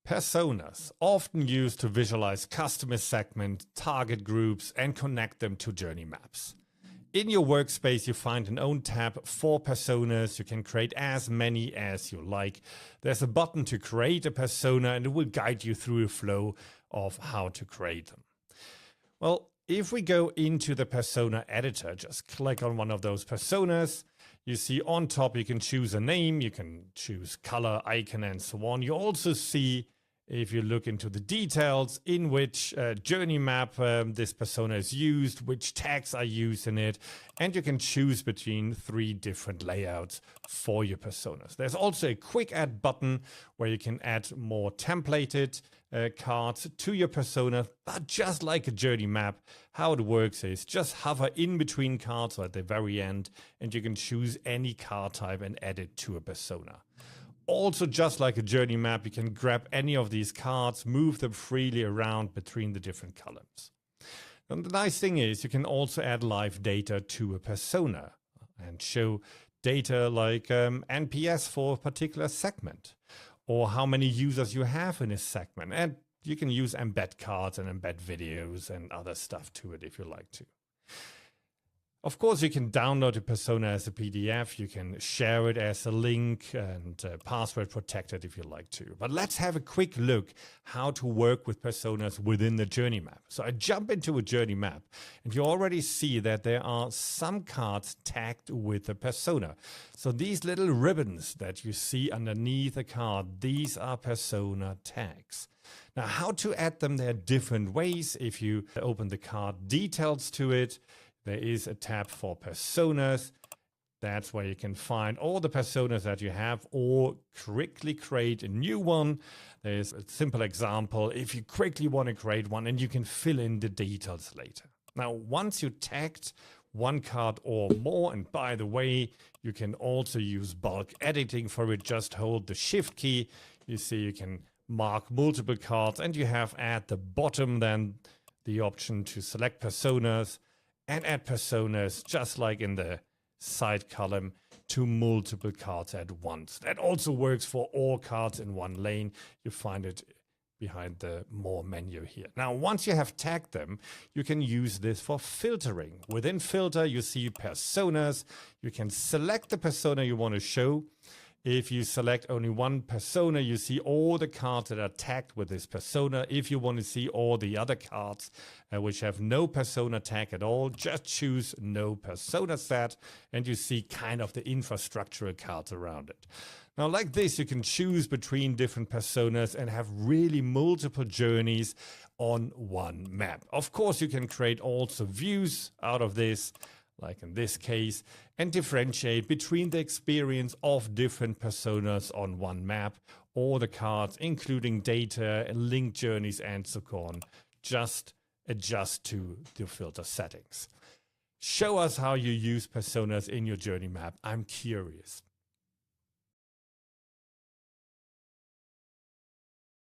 Personas, often used to visualize customer segment, target groups, and connect them to journey maps. In your workspace, you find an own tab for personas. You can create as many as you like. There's a button to create a persona, and it will guide you through a flow of how to create them. Well, if we go into the persona editor, just click on one of those personas. You see on top, you can choose a name, you can choose color, icon, and so on. You also see, if you look into the details, in which journey map this persona is used, which tags are used in it, and you can choose between 3 different layouts for your personas. There's also a quick add button where you can add more templated cards to your persona, but just like a journey map, how it works is just hover in between cards or at the very end, and you can choose any card type and add it to a persona. Also, just like a journey map, you can grab any of these cards, move them freely around between the different columns. And the nice thing is you can also add live data to a persona and show data like NPS for a particular segment, or how many users you have in a segment. And you can use embed cards and embed videos and other stuff to it if you like to. Of course, you can download a persona as a PDF. You can share it as a link and password protected if you like to. But let's have a quick look how to work with personas within the journey map. So I jump into a journey map, and you already see that there are some cards tagged with a persona. So these little ribbons that you see underneath a card, these are persona tags. Now, how to add them? There are different ways. If you open the card details to it, there is a tab for personas. That's where you can find all the personas that you have or quickly create a new one. There's a simple example if you quickly want to create one, and you can fill in the details later. Now, once you tagged one card or more, and by the way, you can also use bulk editing for it. Just hold the Shift key. You see you can mark multiple cards, and you have at the bottom then the option to select personas and add personas, just like in the side column, to multiple cards at once. That also works for all cards in one lane. You find it behind the More menu here. Now, once you have tagged them, you can use this for filtering. Within Filter, you see personas. You can select the persona you want to show. If you select only one persona, you see all the cards that are tagged with this persona. If you want to see all the other cards which have no persona tag at all, just choose no persona set, and you see kind of the infrastructural cards around it. Now, like this, you can choose between different personas and have really multiple journeys on one map. Of course, you can create also views out of this, like in this case, and differentiate between the experience of different personas on one map, or the cards, including data, link journeys, and so on. Just adjust to the filter settings. Show us how you use personas in your journey map. I'm curious.